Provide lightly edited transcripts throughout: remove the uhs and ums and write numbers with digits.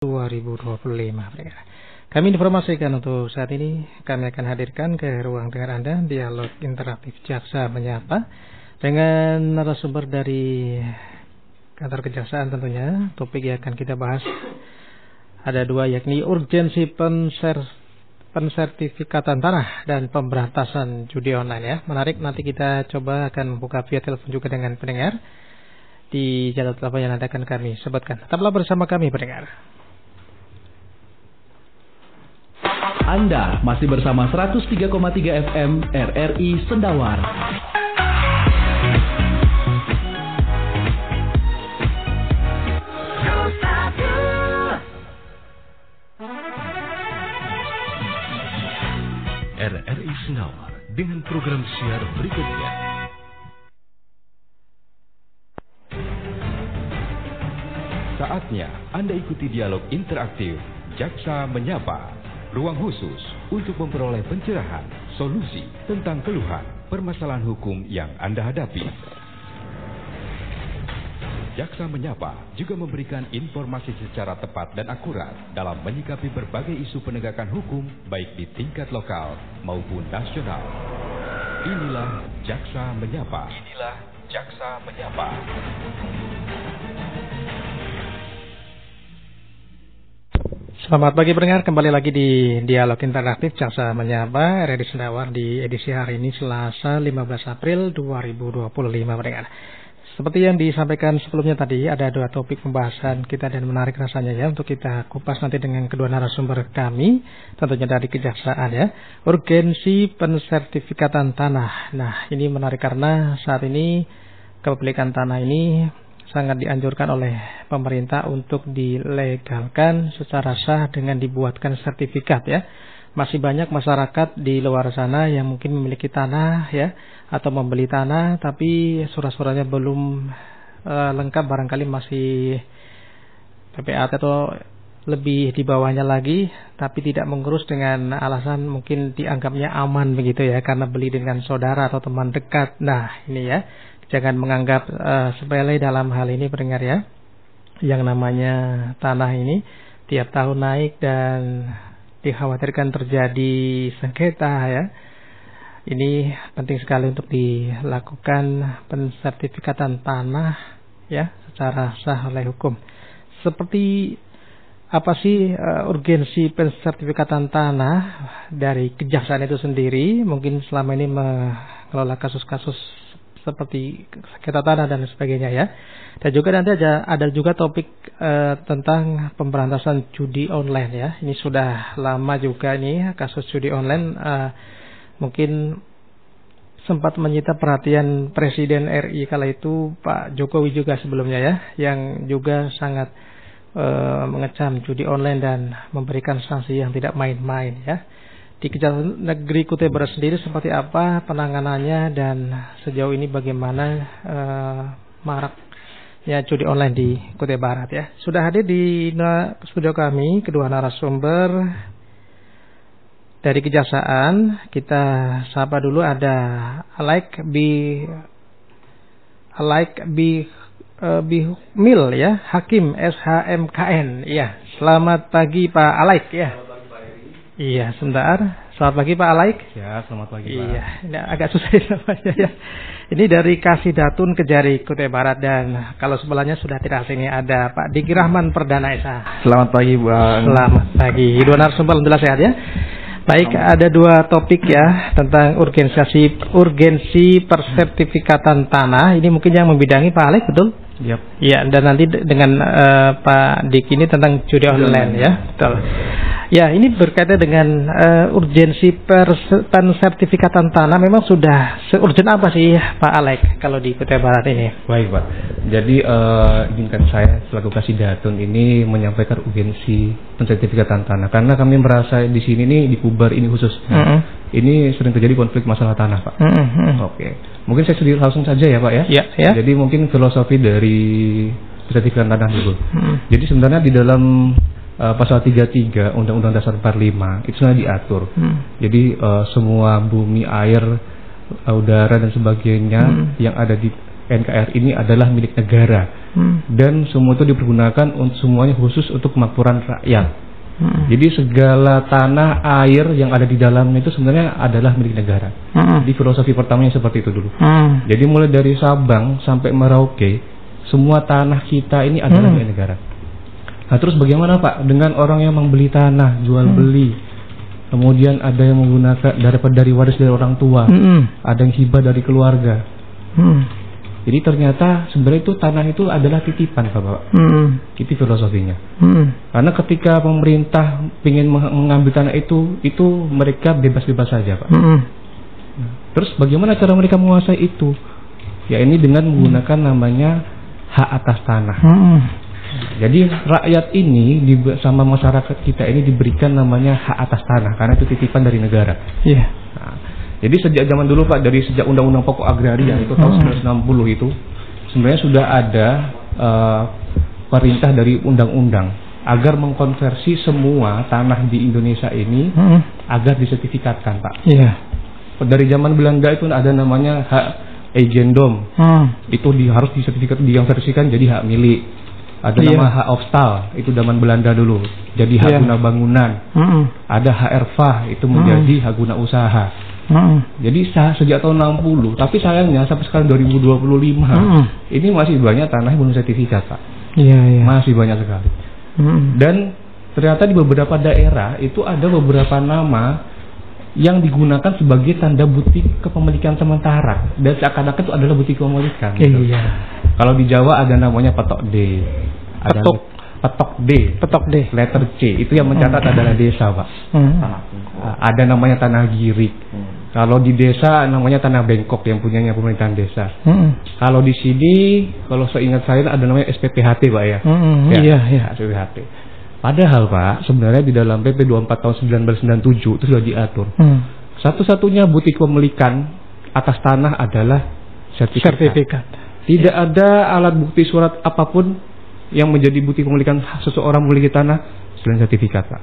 2025. Kami informasikan untuk saat ini kami akan hadirkan ke ruang dengar Anda dialog interaktif Jaksa Menyapa dengan narasumber dari kantor kejaksaan tentunya. Topik yang akan kita bahas ada dua, yakni urgensi pensertifikatan tanah dan pemberantasan judi online ya. Menarik, nanti kita coba akan membuka via telepon juga dengan pendengar di jadwal telepon yang nanti akan kami sebutkan. Tetaplah bersama kami pendengar. Anda masih bersama 103,3 FM RRI Sendawar. RRI Sendawar dengan program siar berikutnya. Saatnya Anda ikuti dialog interaktif Jaksa Menyapa. Ruang khusus untuk memperoleh pencerahan, solusi tentang keluhan, permasalahan hukum yang Anda hadapi. Jaksa Menyapa juga memberikan informasi secara tepat dan akurat dalam menyikapi berbagai isu penegakan hukum baik di tingkat lokal maupun nasional. Inilah Jaksa Menyapa. Inilah Jaksa Menyapa. Selamat pagi pendengar, kembali lagi di dialog interaktif Jaksa Menyapa RRI Sendawar di edisi hari ini Selasa 15 April 2025 pendengar. Seperti yang disampaikan sebelumnya tadi, ada dua topik pembahasan kita dan menarik rasanya ya untuk kita kupas nanti dengan kedua narasumber kami, tentunya dari kejaksaan ya. Urgensi pensertifikatan tanah. Nah, ini menarik karena saat ini kepemilikan tanah ini sangat dianjurkan oleh pemerintah untuk dilegalkan secara sah dengan dibuatkan sertifikat ya. Masih banyak masyarakat di luar sana yang mungkin memiliki tanah ya, atau membeli tanah tapi surat-suratnya belum lengkap, barangkali masih PPAT atau lebih di bawahnya lagi, tapi tidak mengurus dengan alasan mungkin dianggapnya aman begitu ya, karena beli dengan saudara atau teman dekat. Nah ini ya, jangan menganggap sepele dalam hal ini pendengar ya. Yang namanya tanah ini tiap tahun naik dan dikhawatirkan terjadi sengketa ya. Ini penting sekali untuk dilakukan pensertifikatan tanah ya secara sah oleh hukum. Seperti apa sih urgensi pensertifikatan tanah dari kejaksaan itu sendiri? Mungkin selama ini mengelola kasus-kasus seperti sengketa tanah dan sebagainya ya. Dan juga nanti ada juga topik tentang pemberantasan judi online ya. Ini sudah lama juga nih kasus judi online, mungkin sempat menyita perhatian Presiden RI kala itu Pak Jokowi juga sebelumnya ya, yang juga sangat mengecam judi online dan memberikan sanksi yang tidak main-main ya. Di Kejaksaan Negeri Kutai Barat sendiri seperti apa penanganannya dan sejauh ini bagaimana maraknya judi online di Kutai Barat ya. Sudah hadir di studio kami kedua narasumber dari Kejaksaan. Kita sapa dulu, ada Alaik Bihmil ya, Hakim SHMKN ya. Selamat pagi Pak Alaik ya. Iya, sebentar. Selamat pagi Pak Alaik. Ya, selamat pagi Pak. Iya, ini agak susah namanya ya. Ini dari Kasidatun Kejari Kutai Barat, dan kalau sebelahnya sudah tidak asing ada Pak Diki Rahman Perdana SH. Selamat pagi Bang. Selamat pagi. Dua narasumber alhamdulillah sehat ya. Baik, ada dua topik ya tentang urgensi persertifikatan tanah. Ini mungkin yang membidangi Pak Alaik, betul? Yap. Ya, dan nanti dengan Pak Dik ini tentang judi online ya. Betul. Ya, ini berkaitan dengan urgensi pensertifikatan tanah. Memang sudah seurgen apa sih Pak Alaik kalau di Kutai Barat ini? Baik Pak. Jadi izinkan saya selaku Kasidatun ini menyampaikan urgensi pensertifikatan tanah, karena kami merasa di sini nih di Kubar ini khusus. Ini sering terjadi konflik masalah tanah Pak. Oke. Mungkin saya sedikit langsung saja ya Pak ya. Ya. Jadi mungkin filosofi dari pensertifikatan tanah dulu. Jadi sebenarnya di dalam pasal 33 Undang-Undang Dasar 45 itu sudah diatur. Jadi semua bumi, air, udara dan sebagainya yang ada di NKRI ini adalah milik negara dan semua itu dipergunakan untuk semuanya khusus untuk kemakmuran rakyat. Jadi segala tanah air yang ada di dalamnya itu sebenarnya adalah milik negara. Di filosofi pertamanya seperti itu dulu. Jadi mulai dari Sabang sampai Merauke, semua tanah kita ini adalah milik negara. Nah terus bagaimana Pak dengan orang yang membeli tanah, jual beli, kemudian ada yang menggunakan dari waris dari orang tua, ada yang hibah dari keluarga. Jadi ternyata sebenarnya itu tanah itu adalah titipan Bapak. Itu filosofinya. Karena ketika pemerintah ingin mengambil tanah itu mereka bebas-bebas saja Pak. Terus bagaimana cara mereka menguasai itu? Ya ini dengan menggunakan namanya hak atas tanah. Jadi rakyat ini sama masyarakat kita ini diberikan namanya hak atas tanah karena itu titipan dari negara. Nah, jadi sejak zaman dulu Pak, dari sejak Undang-Undang Pokok Agraria itu tahun 1960 itu sebenarnya sudah ada perintah dari undang-undang agar mengkonversi semua tanah di Indonesia ini agar disertifikatkan Pak. Dari zaman Belanda itu ada namanya hak eigendom, itu harus disertifikat, dikonversikan jadi hak milik. Ada nama hak opstal, itu zaman Belanda dulu, jadi hak guna bangunan. Ada hak erfah, itu menjadi hak guna usaha. Jadi sejak tahun 60, tapi sayangnya sampai sekarang 2025 ini masih banyak tanah yang belum sertifikat Pak. Masih banyak sekali. Dan ternyata di beberapa daerah itu ada beberapa nama yang digunakan sebagai tanda bukti kepemilikan sementara dan seakan-akan itu adalah bukti kepemilikan. Kalau di Jawa ada namanya petok D, petok D, letter C, itu yang mencatat adalah desa Pak. Ada namanya tanah girik. Kalau di desa namanya tanah bengkok yang punyanya pemerintahan desa. Kalau di sini, kalau seingat saya ada namanya SPPHT Pak ya. SPPHT. Padahal Pak, sebenarnya di dalam PP 24 tahun 1997 itu sudah diatur. Satu-satunya bukti kepemilikan atas tanah adalah sertifikat. Tidak ada alat bukti surat apapun yang menjadi bukti kepemilikan seseorang memiliki tanah selain sertifikat Pak.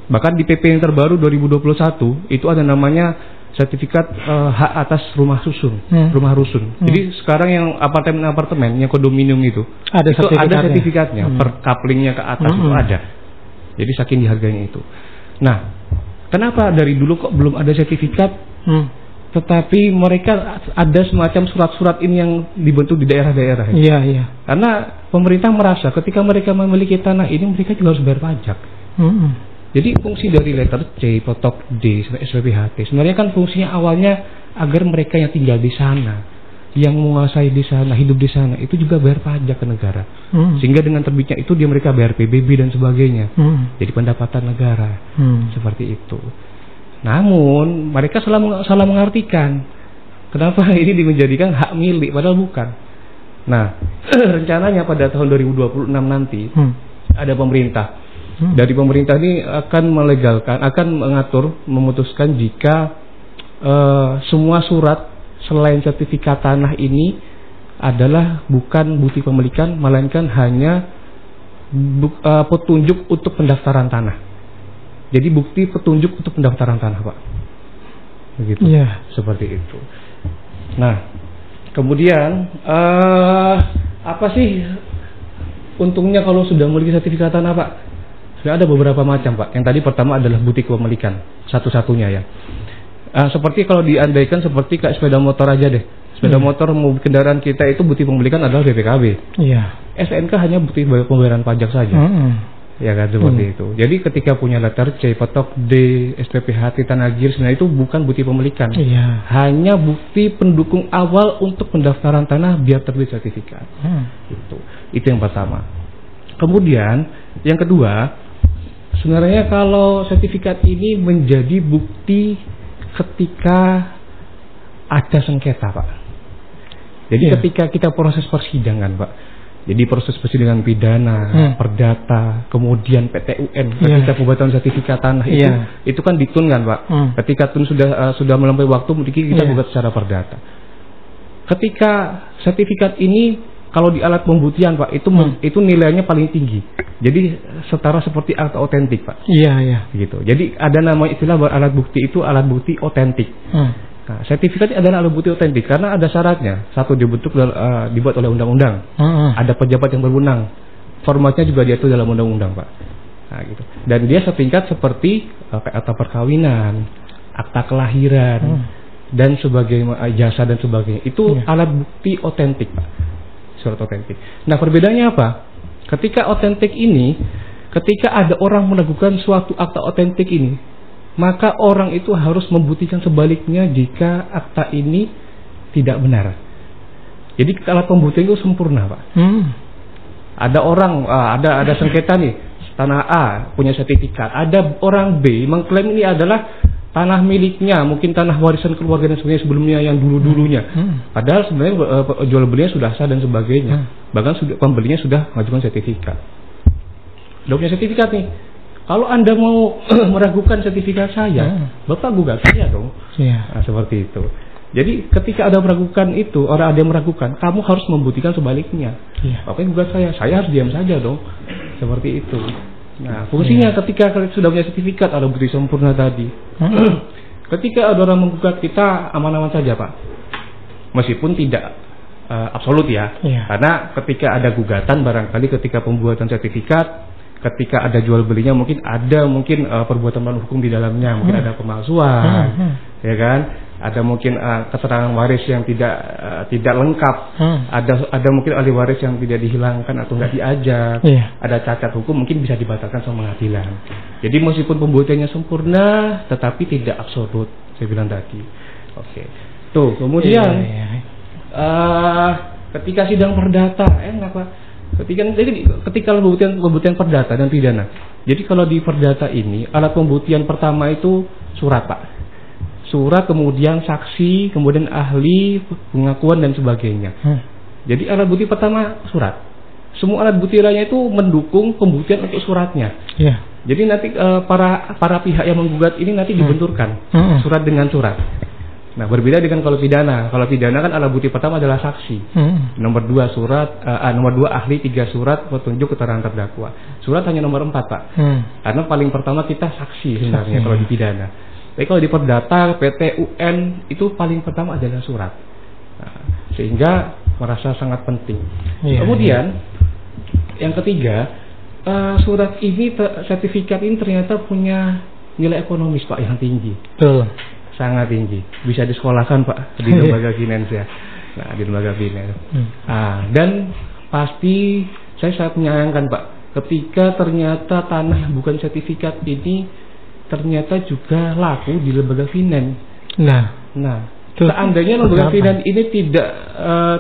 Bahkan di PP yang terbaru 2021 itu ada namanya sertifikat hak atas rumah rusun. Jadi sekarang yang apartemen yang kondominium itu ada sertifikatnya, per couplingnya ke atas itu ada. Jadi saking dihargainya itu. Nah, kenapa dari dulu kok belum ada sertifikat? Tetapi mereka ada semacam surat-surat ini yang dibentuk di daerah-daerah. Karena pemerintah merasa ketika mereka memiliki tanah ini mereka juga harus bayar pajak. Jadi fungsi dari letter C, petok D, SPPHT sebenarnya kan fungsinya awalnya agar mereka yang tinggal di sana, yang menguasai di sana, hidup di sana itu juga bayar pajak ke negara. Sehingga dengan terbitnya itu mereka bayar PBB dan sebagainya. Jadi pendapatan negara. Seperti itu. Namun mereka salah mengartikan kenapa ini menjadikan hak milik padahal bukan. Nah, rencananya pada tahun 2026 nanti ada pemerintah. Dari pemerintah ini akan melegalkan, akan mengatur, memutuskan jika semua surat selain sertifikat tanah ini adalah bukan bukti pemilikan, melainkan hanya petunjuk untuk pendaftaran tanah. Jadi bukti petunjuk untuk pendaftaran tanah Pak. Begitu. Seperti itu. Nah, kemudian apa sih untungnya kalau sudah memiliki sertifikat tanah Pak? Sudah ada beberapa macam Pak. Yang tadi pertama adalah bukti kepemilikan, satu-satunya ya. Seperti kalau diandaikan seperti kayak sepeda motor aja deh. Sepeda motor mobil kendaraan kita itu bukti pemilikan adalah BPKB. SNK hanya bukti pembayaran pajak saja. Ya kan seperti itu. Jadi ketika punya letter C, petok D, SPPHT, tanah gir, sebenarnya itu bukan bukti pemilikan. Hanya bukti pendukung awal untuk pendaftaran tanah biar terbit sertifikat. Itu yang pertama. Kemudian yang kedua, sebenarnya kalau sertifikat ini menjadi bukti ketika ada sengketa Pak. Jadi ketika kita proses persidangan Pak, jadi proses persidangan pidana, perdata, kemudian PT-UN, ketika pembuatan sertifikat tanah itu kan ditun kan Pak. Ketika tun sudah melampaui waktu, mungkin kita buat secara perdata. Ketika sertifikat ini kalau di alat pembuktian Pak, itu nilainya paling tinggi. Jadi setara seperti akta otentik Pak. Gitu. Jadi ada nama istilah bahwa alat bukti itu alat bukti otentik. Nah, sertifikat adalah alat bukti otentik karena ada syaratnya. Satu, dibuat oleh undang-undang. Ada pejabat yang berwenang. Formatnya juga diatur dalam undang-undang, Pak. Nah, gitu. Dan dia setingkat seperti akta perkawinan, akta kelahiran, dan sebagainya, ijazah dan sebagainya. Itu alat bukti otentik, Pak. Surat otentik. Nah, perbedaannya apa? Ketika otentik ini, ketika ada orang meragukan suatu akta otentik ini, maka orang itu harus membuktikan sebaliknya jika akta ini tidak benar. Jadi alat pembuktian itu sempurna, Pak. Ada orang, ada sengketa nih, tanah A punya sertifikat, ada orang B mengklaim ini adalah tanah miliknya, mungkin tanah warisan keluarga dan sebagainya sebelumnya yang dulu-dulunya. Padahal sebenarnya jual belinya sudah sah dan sebagainya. Bahkan pembelinya sudah mengajukan sertifikat. Sudah punya sertifikat nih. Kalau Anda mau meragukan sertifikat saya, Bapak gugat saya dong. Nah, seperti itu. Jadi ketika ada meragukan itu, orang ada yang meragukan, kamu harus membuktikan sebaliknya. Bapak gugat saya harus diam saja dong. Seperti itu. Nah, fungsinya ketika sudah punya sertifikat, ada bukti sempurna tadi. Ketika ada orang menggugat, kita aman-aman saja, Pak. Meskipun tidak absolut ya. Karena ketika ada gugatan, barangkali ketika pembuatan sertifikat, ketika ada jual belinya mungkin ada perbuatan melawan hukum di dalamnya, mungkin ada pemalsuan, ya kan? Ada mungkin keterangan waris yang tidak lengkap, ada mungkin ahli waris yang tidak dihilangkan atau nggak diajak, ada cacat hukum mungkin bisa dibatalkan sama pengadilan. Jadi meskipun pembuktiannya sempurna, tetapi tidak absolut, saya bilang tadi. Oke. Tuh kemudian ketika sidang perdata, ketika pembuktian perdata dan pidana. Jadi kalau di perdata ini alat pembuktian pertama itu surat, Pak. Surat, kemudian saksi, kemudian ahli, pengakuan dan sebagainya. Jadi alat bukti pertama surat. Semua alat bukti lainnya itu mendukung pembuktian untuk suratnya. Jadi nanti para pihak yang menggugat ini nanti dibenturkan surat dengan surat. Nah, berbeda dengan kalau pidana. Kalau pidana kan alat bukti pertama adalah saksi. Nomor 2 surat, nomor 2 ahli, 3 surat petunjuk keterangan terdakwa. Surat hanya nomor 4, Pak. Karena paling pertama kita saksi sebenarnya kalau di pidana. Tapi kalau di perdata, PT, UN itu paling pertama adalah surat. Nah, sehingga merasa sangat penting. Kemudian yang ketiga, surat ini, sertifikat ini ternyata punya nilai ekonomis, Pak, yang tinggi. Sangat tinggi, bisa disekolahkan, Pak, di lembaga finance ya. Nah, di lembaga finance. Dan pasti saya sangat menyayangkan, Pak, ketika ternyata tanah yang bukan sertifikat ini ternyata juga laku di lembaga finance. Nah, seandainya lembaga finance ini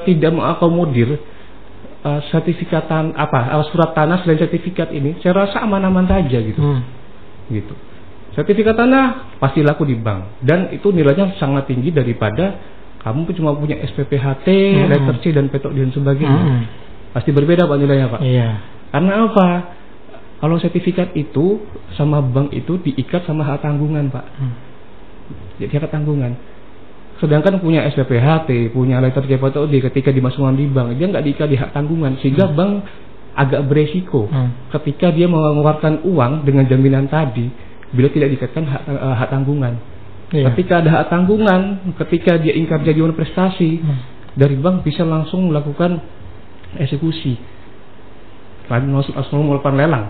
tidak mengakomodir surat tanah selain sertifikat ini, saya rasa aman-aman saja gitu. Gitu. Sertifikat tanah pasti laku di bank dan itu nilainya sangat tinggi daripada kamu cuma punya SPPHT, letter C dan petok dan sebagainya. Pasti berbeda, Pak, nilainya, Pak. Karena apa? Kalau sertifikat itu sama bank itu diikat sama hak tanggungan, Pak. Jadi hak tanggungan. Sedangkan punya SPPHT, punya letter C petok D, ketika dimasukkan di bank, dia nggak diikat di hak tanggungan, sehingga bank agak beresiko ketika dia mengeluarkan uang dengan jaminan tadi bila tidak dikaitkan hak tanggungan. Ketika ada hak tanggungan, ketika dia ingkar janji prestasi dari bank bisa langsung melakukan eksekusi, langsung melakukan lelang,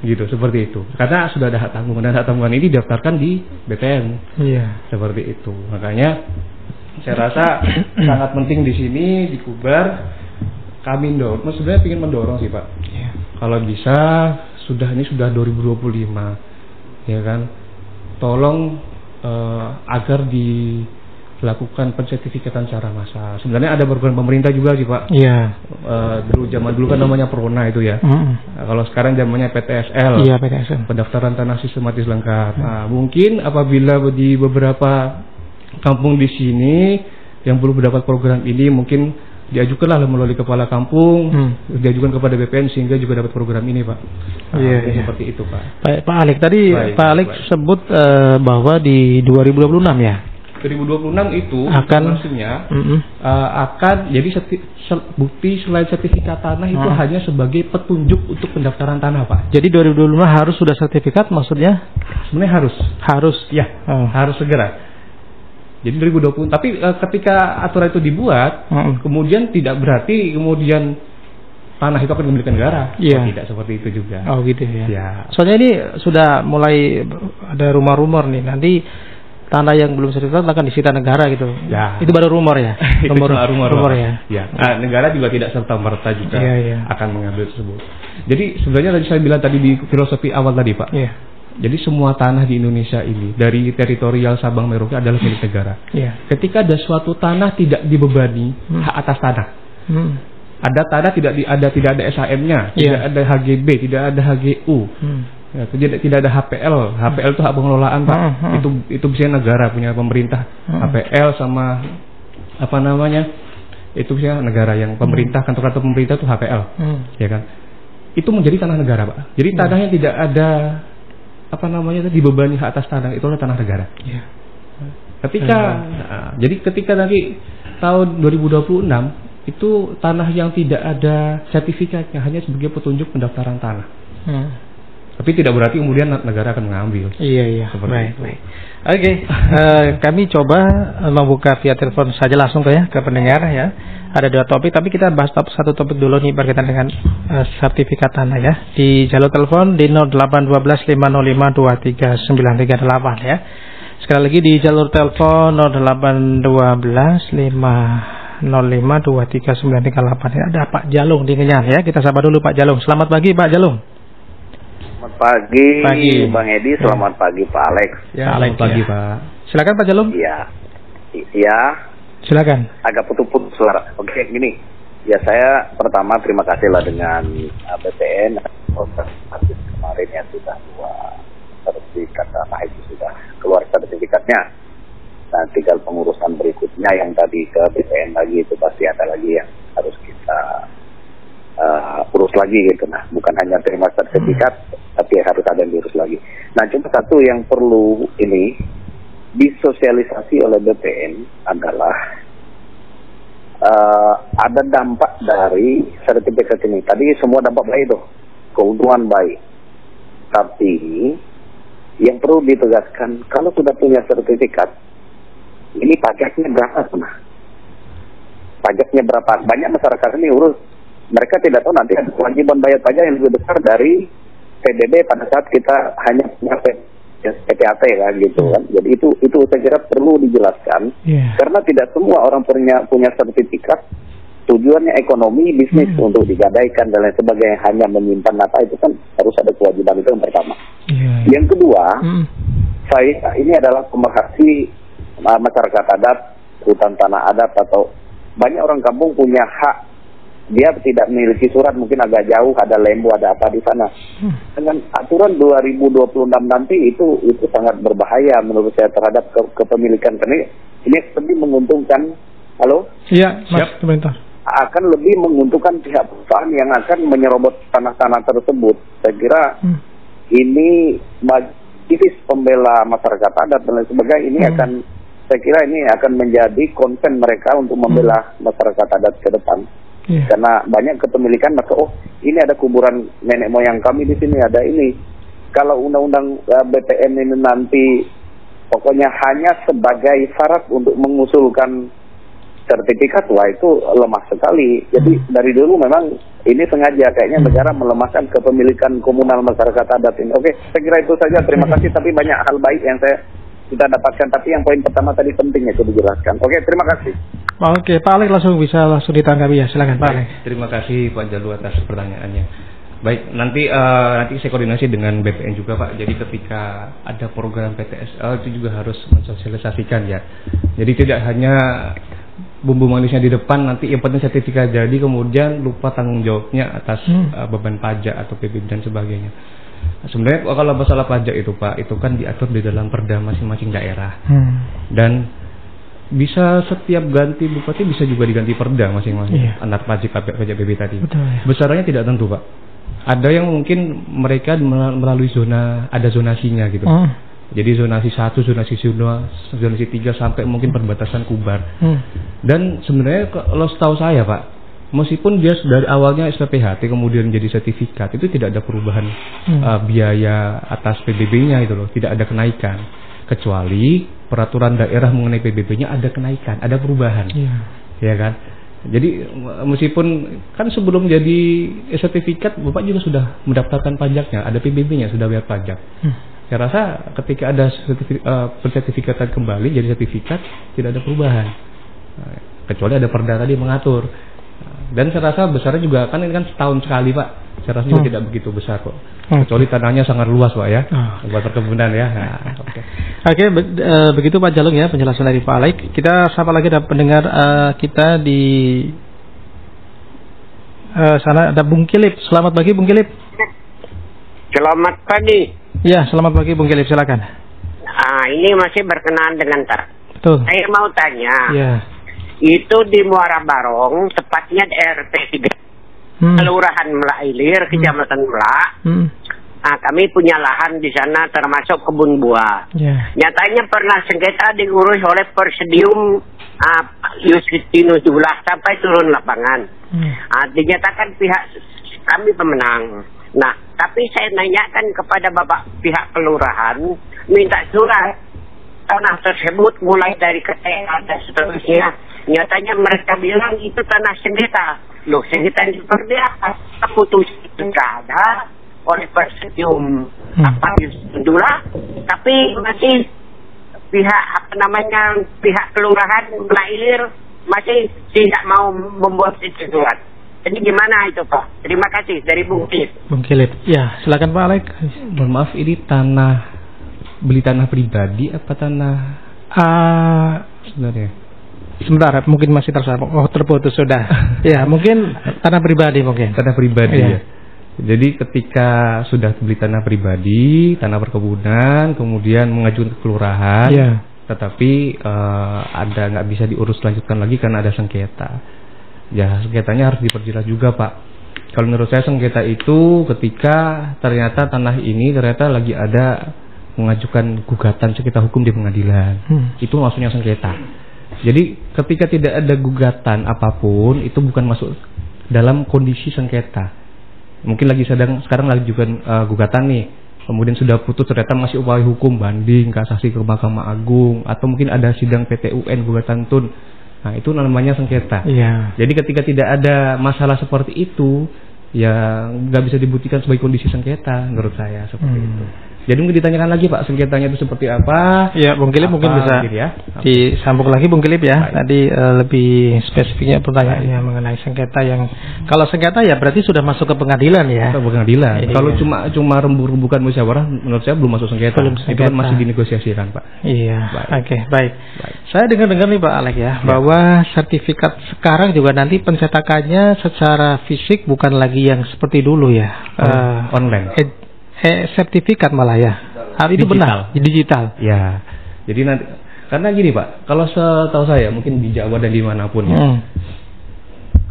gitu, seperti itu. Karena sudah ada hak tanggungan dan hak tanggungan ini didaftarkan di BPN, seperti itu. Makanya saya rasa sangat penting di sini di Kubar kami sebenarnya ingin mendorong sih, Pak. Kalau bisa ini sudah 2025. Ya kan, tolong agar dilakukan pensertifikatan secara massal. Sebenarnya ada program pemerintah juga sih, Pak. Zaman dulu kan namanya Prona itu ya. Kalau sekarang zamannya PTSL. PTSL. Pendaftaran tanah sistematis lengkap. Mungkin apabila di beberapa kampung di sini yang belum mendapat program ini, mungkin diajukanlah melalui kepala kampung, diajukan kepada BPN sehingga juga dapat program ini, Pak. Seperti itu, Pak. Pak Alex tadi, Pak Alex sebut bahwa di 2026 ya. 2026 itu akan jadi bukti selain sertifikat tanah itu hanya sebagai petunjuk untuk pendaftaran tanah, Pak. Jadi 2025 harus sudah sertifikat, maksudnya? Sebenarnya harus. Ya, harus segera. Jadi 2020. Tapi ketika aturan itu dibuat, kemudian tidak berarti kemudian tanah itu akan dimiliki negara. Iya. Tidak seperti itu juga. Oh gitu ya. Ya. Soalnya ini sudah mulai ada rumor-rumor nih, nanti tanah yang belum sertifikat akan disita negara gitu. Ya. Itu baru rumor ya. Rumor ya. Ya. Nah, negara juga tidak serta merta juga akan mengambil tersebut. Jadi sebenarnya tadi saya bilang tadi di filosofi awal tadi, Pak. Iya. Jadi semua tanah di Indonesia ini dari teritorial Sabang Merauke adalah milik negara. Iya. Ketika ada suatu tanah tidak dibebani hak atas tanah. Ada tanah tidak ada SHM-nya, tidak ada HGB, tidak ada HGU. Ya, tidak ada HPL. HPL itu hak pengelolaan, Pak. Itu bisa negara punya pemerintah. HPL sama apa namanya? Itu bisa negara yang pemerintah, kantor-kantor pemerintah itu HPL. Ya kan? Itu menjadi tanah negara, Pak. Jadi tanahnya tidak ada apa namanya dibebani hak atas tanah, itu adalah tanah negara. Iya. Ketika nanti tahun 2026 itu tanah yang tidak ada sertifikatnya, hanya sebagai petunjuk pendaftaran tanah. Tapi tidak berarti kemudian negara akan mengambil. Iya. Baik. Oke. Kami coba membuka via telepon saja langsung ke pendengar ya. Ada 2 topik, tapi kita bahas satu topik dulu nih berkaitan dengan sertifikat tanah ya. Di jalur telepon di 0812 505 23938 ya. Sekali lagi di jalur telepon 0812 505 23938. Ada Pak Jalung di Ngenyar ya. Kita sapa dulu Pak Jalung. Selamat pagi Pak Jalung. Selamat pagi, Bang Edi. Selamat pagi Pak Alex. Ya, selamat pagi Pak. Silakan Pak Jalung. Iya. Silakan. Agak putus-putus suara. Oke, gini. Ya saya pertama terima kasih lah dengan BPN proses kemarin yang sudah sertifikat tanah itu sudah keluar sertifikatnya. Nah, tinggal pengurusan berikutnya yang tadi ke BPN lagi itu pasti ada lagi yang harus kita urus lagi gitu. Nah, bukan hanya terima sertifikat, tapi harus ada yang diurus lagi. Nah, cuma satu yang perlu ini disosialisasi oleh BPN adalah ada dampak dari sertifikat ini. Tadi semua dampak baik tuh, keuntungan baik. Tapi yang perlu ditegaskan, kalau sudah punya sertifikat, ini pajaknya berapa sebenarnya? Pajaknya berapa? Banyak masyarakat ini urus, mereka tidak tahu nanti ada kewajiban bayar pajak yang lebih besar dari PBB pada saat kita hanya punya PPAT kan gitu kan. Jadi itu saya kira perlu dijelaskan karena tidak semua orang punya sertifikat. Tujuannya ekonomi, bisnis untuk digadaikan dan lain sebagainya, hanya menyimpan data itu kan harus ada kewajiban, itu yang pertama. Yang kedua, saya ini adalah pemerhati masyarakat adat, hutan tanah adat atau banyak orang kampung punya hak. Dia tidak memiliki surat, mungkin agak jauh, ada lembu, ada apa di sana. Dengan aturan 2026 nanti itu sangat berbahaya menurut saya terhadap kepemilikan. Karena ini lebih menguntungkan. Halo? Iya, Mas, sebentar. Akan lebih menguntungkan pihak perusahaan yang akan menyerobot tanah-tanah tersebut. Saya kira ini aktivis pembela masyarakat adat dan lain sebagainya ini saya kira ini akan menjadi konsen mereka untuk membela masyarakat adat ke depan. Karena banyak kepemilikan, maka ini ada kuburan nenek moyang kami di sini, ada ini. Kalau undang-undang BPN ini nanti pokoknya hanya sebagai syarat untuk mengusulkan sertifikat, wah itu lemah sekali. Jadi dari dulu memang ini sengaja kayaknya negara melemahkan kepemilikan komunal masyarakat adat ini. Oke, saya kira itu saja. Terima kasih, tapi banyak hal baik yang kita dapatkan. Tapi yang poin pertama tadi penting itu dijelaskan. Oke, terima kasih. Oke, Pak Alex langsung ditanggapi ya. Silakan Pak Alex. Terima kasih Pak Jalu atas pertanyaannya. Baik, nanti saya koordinasi dengan BPN juga Pak. Jadi ketika ada program PTSL itu juga harus mensosialisasikan ya. Jadi tidak hanya bumbu manisnya di depan, nanti yang penting sertifikat jadi, kemudian lupa tanggung jawabnya atas beban pajak atau PBB dan sebagainya. Sebenarnya kalau masalah pajak itu Pak, itu kan diatur di dalam perda masing-masing daerah. Dan bisa setiap ganti bupati bisa juga diganti perda masing-masing antar pajak PBB tadi. Besarannya tidak tentu Pak. Ada yang mungkin mereka melalui zona, ada zonasinya gitu. Jadi zonasi 1, zonasi 3 sampai mungkin perbatasan Kubar. Dan sebenarnya kalau setahu saya Pak, meskipun dia dari awalnya SPPHT kemudian jadi sertifikat, itu tidak ada perubahan biaya atas PBB-nya itu loh, tidak ada kenaikan. kecuali peraturan daerah mengenai PBB-nya ada kenaikan, ada perubahan, ya kan? Jadi meskipun kan sebelum jadi sertifikat Bapak juga sudah mendaftarkan pajaknya, ada PBB-nya, sudah bayar pajak. Saya rasa ketika ada pensertifikatan kembali jadi sertifikat tidak ada perubahan, kecuali ada perda tadi mengatur. Dan saya rasa besarnya juga kan ini kan setahun sekali Pak. Saya rasa juga tidak begitu besar kok. Kecuali tanahnya sangat luas Pak ya, buat perkebunan ya. Nah, Oke, begitu Pak Jalung ya penjelasan dari Pak Alex. Kita sapa lagi ada pendengar kita di sana ada Bung Kilip. Selamat pagi Bung Kilip. Selamat pagi. Ya, selamat pagi Bung Kilip, silakan. Ini masih berkenaan dengan Betul. Saya mau tanya. Ya. Itu di Muara Barong, tepatnya di RT 3, Kelurahan Melak Ilir, Kecamatan Melak. Kami punya lahan di sana termasuk kebun buah. Nyatanya pernah sengketa diurus oleh Presidium Justinus Dulah sampai turun lapangan. Dinyatakan pihak kami pemenang. Nah, tapi saya nanyakan kepada Bapak pihak kelurahan, minta surat tanah tersebut mulai dari KTA dan seterusnya. Nyatanya mereka bilang itu tanah sengketa. Loh, sengketa seperti apa? Putus tidak ada oleh Presidium Dula, tapi masih pihak pihak kelurahan Melailir masih tidak mau membuat itu surat. Jadi gimana itu Pak? Terima kasih dari Bung Kilip. Bung Kilip, ya silakan Pak Alex. Mohon maaf, ini beli tanah pribadi apa tanah sebenarnya? Sebentar, mungkin masih terputus sudah. Ya, mungkin tanah pribadi mungkin. Tanah pribadi ya. Jadi ketika sudah beli tanah pribadi, tanah perkebunan, kemudian mengajukan ke kelurahan, tetapi ada nggak bisa diurus lanjutkan lagi karena ada sengketa. Ya, sengketanya harus diperjelas juga Pak. Kalau menurut saya sengketa itu ketika ternyata tanah ini ternyata lagi ada mengajukan gugatan sengketa hukum di pengadilan. Itu maksudnya sengketa. Jadi ketika tidak ada gugatan apapun itu bukan masuk dalam kondisi sengketa. Mungkin sekarang lagi juga gugatan nih, kemudian sudah putus ternyata masih upaya hukum banding kasasi ke Mahkamah Agung atau mungkin ada sidang PT-UN gugatan tun. Nah, itu namanya sengketa. Jadi ketika tidak ada masalah seperti itu, ya nggak bisa dibuktikan sebagai kondisi sengketa menurut saya seperti itu. Jadi mungkin ditanyakan lagi Pak, sengketanya itu seperti apa? Ya, Bung Kilip mungkin bisa disambung lagi Bung Kilip ya. Tadi lebih spesifiknya pertanyaannya mengenai sengketa yang kalau sengketa ya berarti sudah masuk ke pengadilan ya. Ke pengadilan. Kalau cuma rembuk-rembukan musyawarah menurut saya belum masuk sengketa. Itu kan masih dinegosiasikan Pak. Iya. Oke, baik. Saya dengar nih Pak Alex ya, bahwa sertifikat sekarang juga nanti pencetakannya secara fisik bukan lagi yang seperti dulu ya. Online. Sertifikat malah ya. Itu benar, digital. Ya. Jadi nanti karena gini Pak, kalau setahu saya mungkin di Jawa dan dimanapun ya,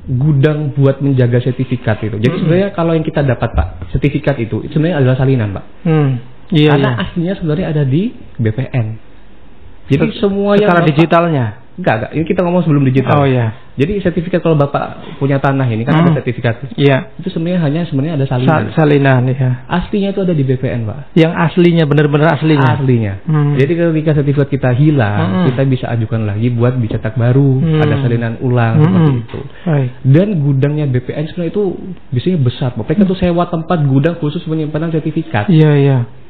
gudang buat menjaga sertifikat itu. Jadi sebenarnya kalau yang kita dapat Pak, sertifikat itu sebenarnya adalah salinan Pak. Karena aslinya sebenarnya ada di BPN. Jadi semua yang digitalnya. Enggak. Ini kita ngomong sebelum digital. Jadi sertifikat kalau Bapak punya tanah ini kan ada sertifikat. Itu sebenarnya ada salinan. Salinan ya. Aslinya itu ada di BPN, Pak. Yang aslinya benar-benar aslinya. Jadi ketika sertifikat kita hilang, kita bisa ajukan lagi buat dicetak baru, ada salinan ulang seperti itu. Dan gudangnya BPN sebenarnya itu biasanya besar. Mereka tuh sewa tempat gudang khusus penyimpanan sertifikat.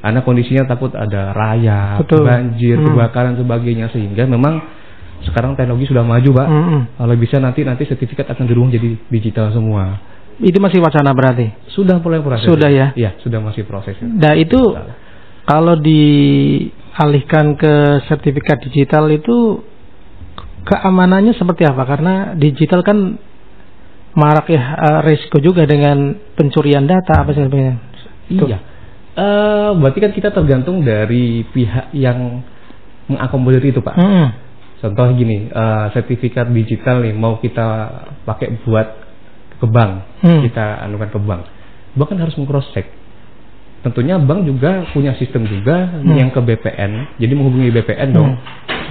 Karena kondisinya takut ada rayap, banjir, kebakaran sebagainya sehingga memang sekarang teknologi sudah maju Pak. Kalau bisa nanti sertifikat akan dirubah jadi digital semua. Itu masih wacana berarti? Sudah mulai proses. Sudah ya? Iya, sudah masih proses. Nah itu kalau dialihkan ke sertifikat digital itu keamanannya seperti apa? Karena digital kan marak ya, risiko juga dengan pencurian data apa sebagainya. Iya. Berarti kan kita tergantung dari pihak yang mengakomodir itu Pak. Contoh gini, sertifikat digital nih mau kita pakai buat ke bank, kita anukan ke bank kan harus meng-cross check. Tentunya bank juga punya sistem juga yang ke BPN, jadi menghubungi BPN dong,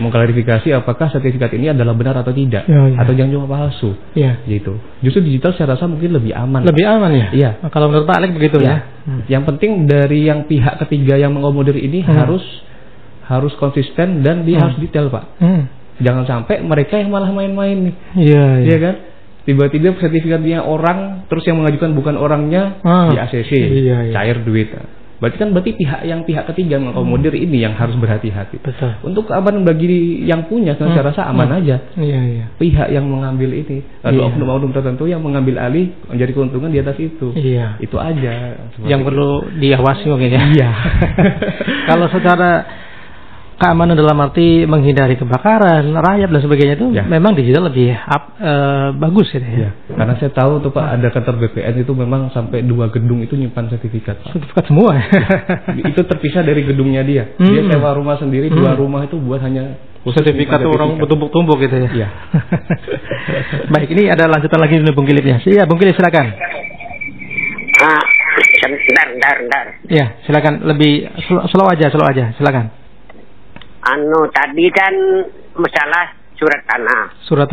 mengklarifikasi apakah sertifikat ini adalah benar atau tidak, atau jangan cuma palsu, gitu. Justru digital saya rasa mungkin lebih aman. Lebih aman ya? Iya. Kalau menurut Pak Alex begitu ya. Yang penting dari yang pihak ketiga yang mengakomodir ini harus harus konsisten dan dia harus detail, Pak. Jangan sampai mereka yang malah main-main nih. Iya kan? Tiba-tiba sertifikatnya orang, terus yang mengajukan bukan orangnya, di ACC, cair duit. Berarti pihak ketiga mengakomodir ini yang harus berhati-hati. Betul. Untuk aman bagi yang punya, saya rasa aman aja. Pihak yang mengambil ini, lalu oknum-oknum tertentu yang mengambil alih menjadi keuntungan di atas itu. Itu aja. Yang perlu diawasi mungkin ya. Iya. Kalau secara keamanan dalam arti menghindari kebakaran, rayap dan sebagainya itu memang digital lebih bagus ya. Karena saya tahu tuh Pak, ada kantor BPN itu memang sampai 2 gedung itu nyimpan sertifikat, Pak. Sertifikat semua. Itu terpisah dari gedungnya dia. Dia sewa rumah sendiri, 2 rumah itu buat hanya sertifikat orang bertumpuk-tumpuk gitu ya. Iya. Baik, ini ada lanjutan lagi dari Bung Kilipnya. Iya, Bung Kilip silakan. Bentar. Ya, silakan, lebih slow aja, silakan. Tadi kan masalah surat tanah. Surat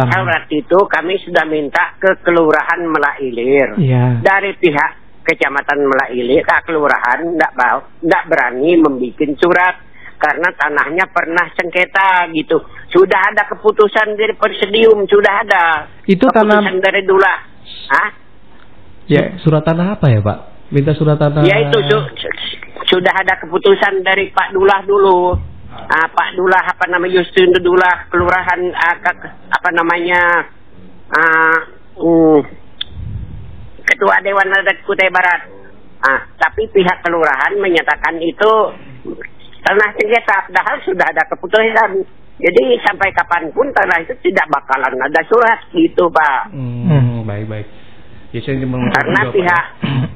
itu kami sudah minta ke Kelurahan Melailir. Dari pihak Kecamatan Melailir, Kelurahan tidak berani membuat surat karena tanahnya pernah sengketa gitu. Sudah ada keputusan dari Presidium, sudah ada. Itu keputusan dari Dula. Surat tanah apa ya, Pak? Minta surat tanah. Ya itu sudah ada keputusan dari Pak Dula dulu. Pak Dula Justin Dula Kelurahan Ketua Dewan Adat Kutai Barat. Tapi pihak kelurahan menyatakan itu tanah sengketa, padahal sudah ada keputusan. Jadi sampai kapanpun tanah itu tidak bakalan ada surat gitu, Pak. Baik. Karena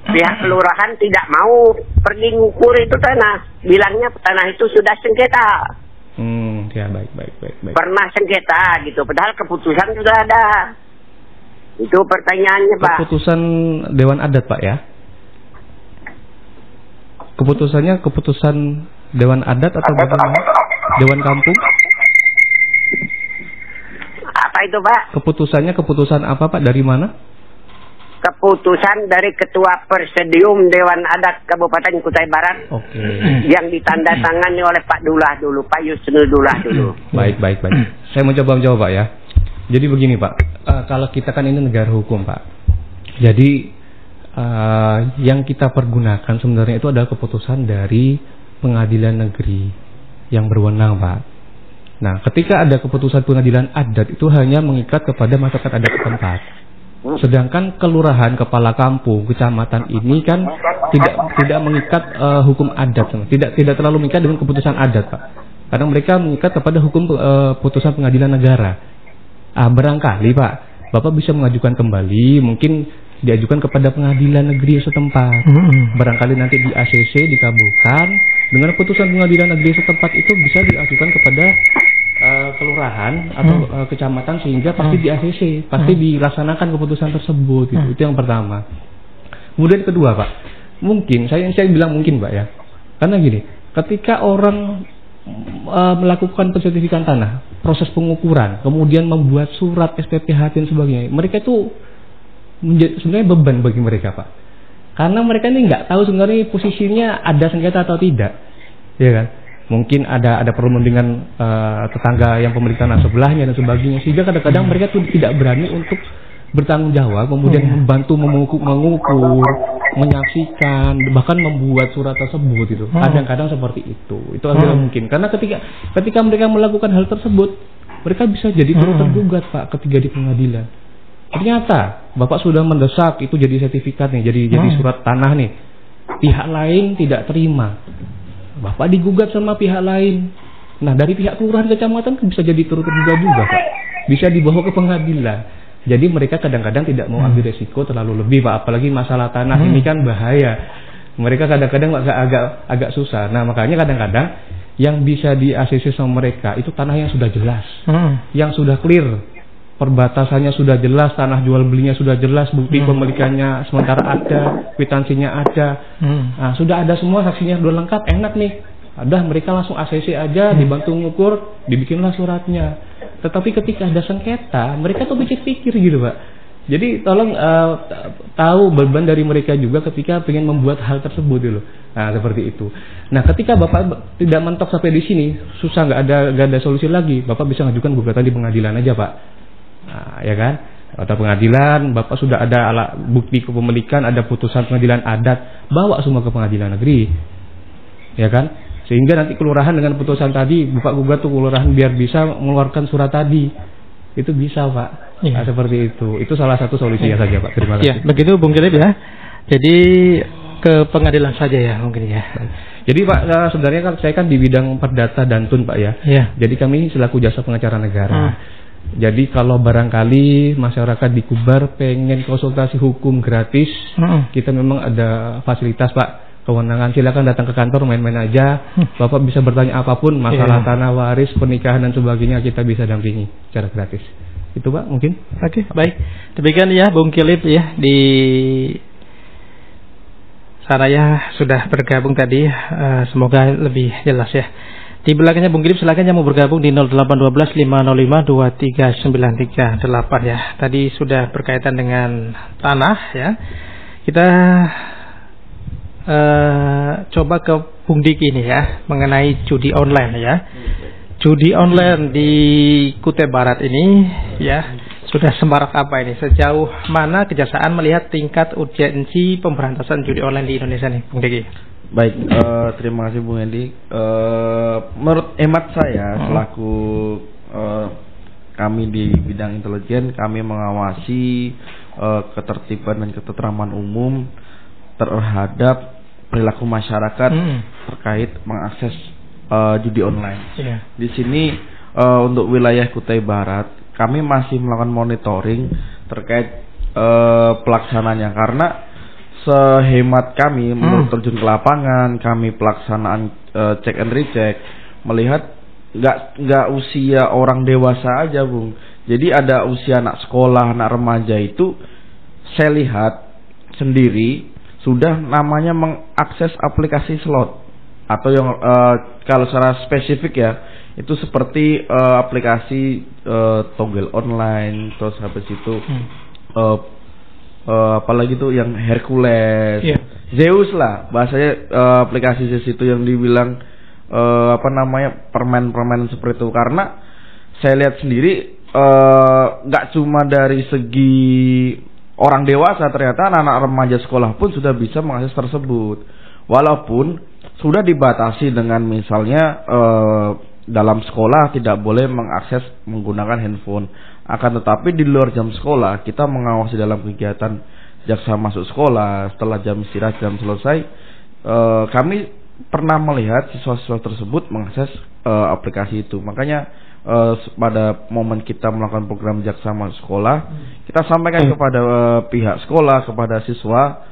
pihak kelurahan tidak mau pergi ngukur itu tanah, bilangnya tanah itu sudah sengketa. Baik. Pernah sengketa gitu, padahal keputusan sudah ada. Itu pertanyaannya, Pak. Keputusan Dewan Adat, Pak ya? Keputusannya keputusan Dewan Adat atau bagaimana? Dewan Kampung? Apa itu, Pak? Keputusannya keputusan apa, Pak? Dari mana? Keputusan dari Ketua Presidium Dewan Adat Kabupaten Kutai Barat. Yang ditandatangani oleh Pak Dula dulu, Pak Yusnul Dula dulu. Baik. Saya mau coba menjawab, Pak ya. Jadi begini, Pak. Kalau kita kan ini negara hukum, Pak. Jadi yang kita pergunakan sebenarnya itu adalah keputusan dari pengadilan negeri yang berwenang, Pak. Nah, ketika ada keputusan pengadilan adat itu hanya mengikat kepada masyarakat adat setempat. Sedangkan kelurahan, kepala kampung, kecamatan ini kan tidak mengikat hukum adat, tidak terlalu mengikat dengan keputusan adat, Pak. Karena mereka mengikat kepada hukum putusan pengadilan negara. Barangkali, Pak, Bapak bisa mengajukan kembali, mungkin diajukan kepada pengadilan negeri setempat. Barangkali nanti di ACC dikabulkan, dengan putusan pengadilan negeri setempat itu bisa diajukan kepada kelurahan atau kecamatan, sehingga pasti di ACC, pasti dilaksanakan keputusan tersebut gitu. Itu yang pertama. Kemudian kedua, Pak, mungkin saya bilang mungkin, Pak ya, karena gini, ketika orang melakukan pensertifikan tanah, proses pengukuran, kemudian membuat surat SPPH dan sebagainya, mereka itu sebenarnya beban bagi mereka, Pak, karena mereka ini nggak tahu sebenarnya posisinya ada sengketa atau tidak, ya kan? Mungkin ada perlu dengan tetangga yang pemilik tanah sebelahnya dan sebagainya, sehingga kadang-kadang mereka tuh tidak berani untuk bertanggung jawab, kemudian membantu mengukur, menyaksikan, bahkan membuat surat tersebut itu. Kadang-kadang seperti itu adalah mungkin karena ketika mereka melakukan hal tersebut, mereka bisa jadi tergugat, Pak, ketika di pengadilan. Ternyata Bapak sudah mendesak itu jadi sertifikat nih, jadi surat tanah nih, pihak lain tidak terima. Bapak digugat sama pihak lain. Nah, dari pihak kelurahan kecamatan bisa jadi turut tergugat juga, Pak. Bisa dibawa ke pengadilan. Jadi mereka kadang-kadang tidak mau ambil resiko terlalu lebih, Pak. Apalagi masalah tanah ini kan bahaya. Mereka kadang-kadang agak susah. Nah, makanya kadang-kadang yang bisa di ACC sama mereka itu tanah yang sudah jelas, yang sudah clear, perbatasannya sudah jelas, tanah jual belinya sudah jelas, bukti pemilikannya sementara ada, kwitansinya ada. Nah, sudah ada semua, saksinya sudah lengkap, enak nih. Ada mereka langsung ACC aja, dibantu ngukur, dibikinlah suratnya. Tetapi ketika ada sengketa, mereka tuh pikir-pikir gitu, Pak. Jadi tolong tahu beban dari mereka juga ketika pengen membuat hal tersebut dulu. Nah, seperti itu. Nah, ketika Bapak tidak mentok sampai di sini, susah, nggak ada solusi lagi, Bapak bisa ngajukan gugatan di pengadilan aja, Pak. Nah, ya kan? Atau pengadilan, Bapak sudah ada alat bukti kepemilikan, ada putusan pengadilan adat, bawa semua ke pengadilan negeri. Ya kan? Sehingga nanti kelurahan dengan putusan tadi, Bapak gugat tuh kelurahan biar bisa mengeluarkan surat tadi. Itu bisa, Pak. Nah, seperti itu. Itu salah satu solusinya saja, Pak. Terima kasih. Ya, begitu Bung Kilip ya. Jadi ke pengadilan saja ya mungkin ya. Jadi Pak, sebenarnya kan saya kan di bidang perdata Dantun, Pak ya. Jadi kami selaku jasa pengacara negara. Jadi kalau barangkali masyarakat di Kubar pengen konsultasi hukum gratis, kita memang ada fasilitas, Pak. Kewenangan, silakan datang ke kantor, main-main aja. Bapak bisa bertanya apapun, masalah tanah waris, pernikahan dan sebagainya, kita bisa dampingi secara gratis. Itu Pak mungkin. Oke, baik. Demikian ya Bung Kilip ya di sana ya sudah bergabung tadi, semoga lebih jelas ya. Di belakangnya Bung Kilip silakan yang mau bergabung di 0812 505 2393 8 ya. Tadi sudah berkaitan dengan tanah ya. Kita coba ke Bung Diki ini ya mengenai judi online ya. Judi online di Kutai Barat ini ya sudah semarak apa ini? Sejauh mana Kejaksaan melihat tingkat urgensi pemberantasan judi online di Indonesia nih, Bung Diki? Baik, terima kasih Bung Edi. Menurut hemat saya selaku kami di bidang intelijen, kami mengawasi ketertiban dan ketentraman umum terhadap perilaku masyarakat terkait mengakses judi online. Di sini untuk wilayah Kutai Barat kami masih melakukan monitoring terkait pelaksanaannya, karena sehemat kami menurut terjun ke lapangan, kami pelaksanaan check and recheck, melihat nggak usia orang dewasa aja Bung. Jadi ada usia anak sekolah, anak remaja itu saya lihat sendiri sudah namanya mengakses aplikasi slot atau yang kalau secara spesifik ya itu seperti aplikasi togel online, terus habis itu apalagi tuh yang Hercules, Zeus lah bahasanya, aplikasi Zeus itu yang dibilang permen-permen seperti itu. Karena saya lihat sendiri nggak cuma dari segi orang dewasa, ternyata anak-anak remaja sekolah pun sudah bisa mengakses tersebut, walaupun sudah dibatasi dengan misalnya dalam sekolah tidak boleh mengakses menggunakan handphone. Akan tetapi di luar jam sekolah kita mengawasi dalam kegiatan jaksa masuk sekolah, setelah jam istirahat, jam selesai, kami pernah melihat siswa-siswa tersebut mengakses aplikasi itu. Makanya pada momen kita melakukan program jaksa masuk sekolah, kita sampaikan kepada pihak sekolah, kepada siswa,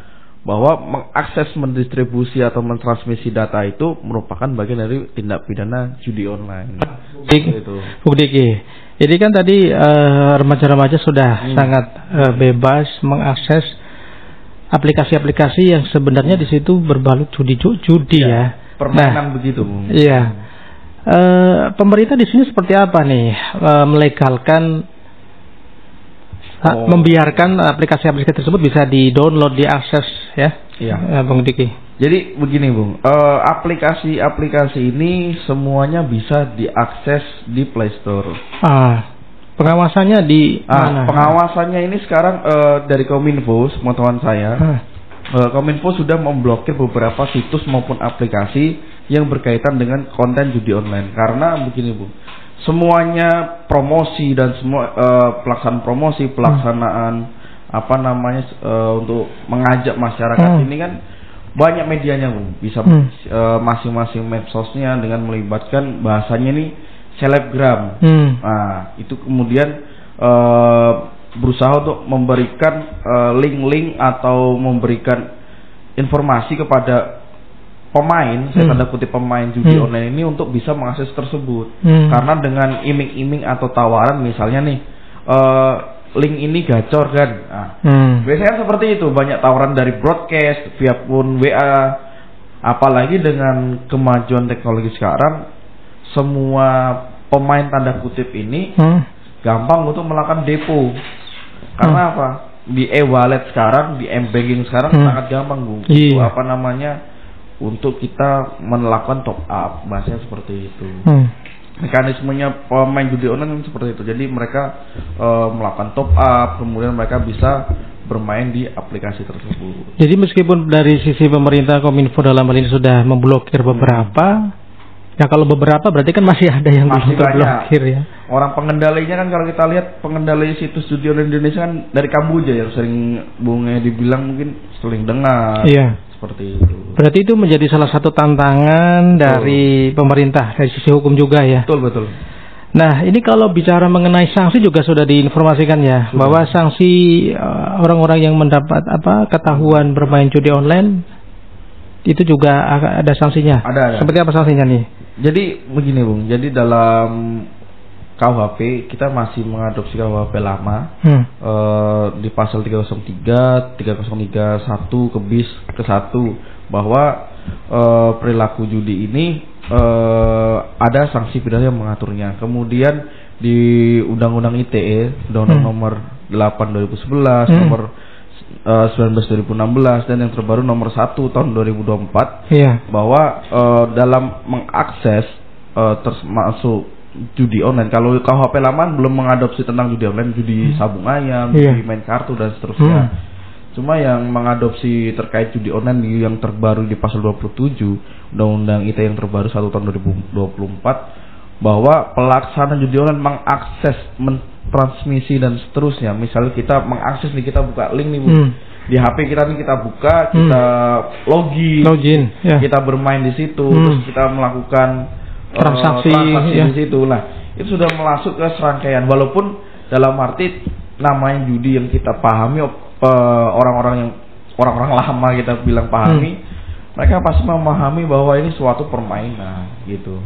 bahwa mengakses, mendistribusi atau mentransmisi data itu merupakan bagian dari tindak pidana judi online. Bung Diki, jadi kan tadi remaja-remaja sudah sangat bebas mengakses aplikasi-aplikasi yang sebenarnya di situ berbalut judi ya. Permainan begitu. Iya. Pemerintah di sini seperti apa nih melegalkan, membiarkan aplikasi-aplikasi tersebut bisa di-download, diakses ya? Bung Diki. Jadi begini Bung, aplikasi-aplikasi ini semuanya bisa diakses di Play Store. Pengawasannya di mana? Pengawasannya ini sekarang dari Kominfo, pengetahuan saya, Kominfo sudah memblokir beberapa situs maupun aplikasi yang berkaitan dengan konten judi online. Karena begini Bung, semuanya promosi dan semua pelaksanaan untuk mengajak masyarakat ini kan banyak medianya Bung. Bisa masing-masing medsosnya dengan melibatkan bahasanya nih selebgram. Nah, itu kemudian berusaha untuk memberikan link-link atau memberikan informasi kepada pemain, saya tanda kutip pemain judi online ini untuk bisa mengakses tersebut. Karena dengan iming-iming atau tawaran, misalnya nih link ini gacor kan. Biasanya seperti itu, banyak tawaran dari broadcast via pun WA. Apalagi dengan kemajuan teknologi sekarang, semua pemain tanda kutip ini gampang untuk melakukan depo. Karena apa? Di e-wallet sekarang, di m-banking sekarang sangat gampang Bung. untuk kita melakukan top up, bahasanya seperti itu. Mekanismenya pemain judi online seperti itu. Jadi mereka melakukan top up, kemudian mereka bisa bermain di aplikasi tersebut. Jadi meskipun dari sisi pemerintah Kominfo dalam hal ini sudah memblokir beberapa, ya kalau beberapa berarti kan masih ada yang belum terblokir ya. Orang pengendalinya kan kalau kita lihat pengendali situs judi online Indonesia kan dari Kamboja yang sering Bungnya dibilang mungkin sering dengar. Iya. Seperti itu. Berarti itu menjadi salah satu tantangan dari pemerintah dari sisi hukum juga ya. Betul. Nah, ini kalau bicara mengenai sanksi juga sudah diinformasikan ya, bahwa sanksi orang-orang yang mendapat ketahuan bermain judi online itu juga ada sanksinya. Ada. Seperti apa sanksinya nih? Jadi begini Bung, jadi dalam KUHP kita masih mengadopsi KUHP lama di pasal 303, 3031 ke bis ke 1 bahwa perilaku judi ini ada sanksi pidana yang mengaturnya. Kemudian di Undang-Undang ITE, Undang-Undang nomor 8 2011, nomor 19 2016 dan yang terbaru nomor 1 tahun 2024 bahwa dalam mengakses termasuk judi online, kalau KUHP lama belum mengadopsi tentang judi online, judi sabung ayam, judi main kartu dan seterusnya. Cuma yang mengadopsi terkait judi online yang terbaru di pasal 27 Undang-Undang ITE yang terbaru 1 tahun 2024 bahwa pelaksanaan judi online mengakses, mentransmisi dan seterusnya. Misalnya kita mengakses nih, kita buka link nih Bu. Di HP kita nih kita buka, kita login kita bermain di situ, terus kita melakukan transaksi di situ. Nah, itu sudah masuk ke serangkaian, walaupun dalam arti namanya judi yang kita pahami, orang-orang lama kita bilang pahami, mereka pasti memahami bahwa ini suatu permainan gitu,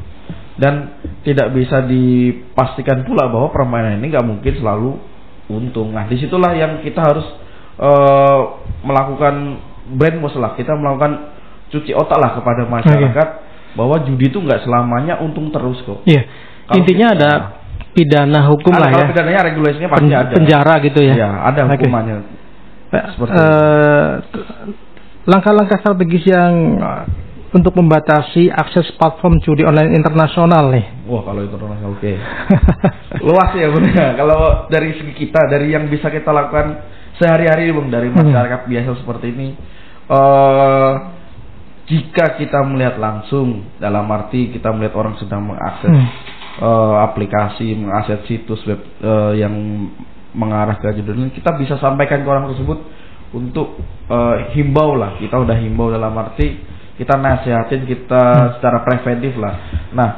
dan tidak bisa dipastikan pula bahwa permainan ini nggak mungkin selalu untung. Nah, disitulah yang kita harus melakukan brainwash lah, kita melakukan cuci otak lah kepada masyarakat bahwa judi itu nggak selamanya untung terus kok. Iya. Intinya ada pidana hukum lah ya. Pidananya, regulasinya pasti ada. Penjara gitu ya. Iya, ada hukumannya. Langkah-langkah strategis yang untuk membatasi akses platform judi online internasional nih. Wah, kalau internasional oke. Luas ya Bung. Kalau dari segi kita, dari yang bisa kita lakukan sehari-hari Bung, dari masyarakat biasa seperti ini, jika kita melihat langsung, dalam arti kita melihat orang sedang mengakses aplikasi, mengakses situs web yang mengarah ke judi online, kita bisa sampaikan ke orang tersebut untuk himbau lah. Kita udah himbau dalam arti kita nasihatin, kita secara preventif lah. Nah,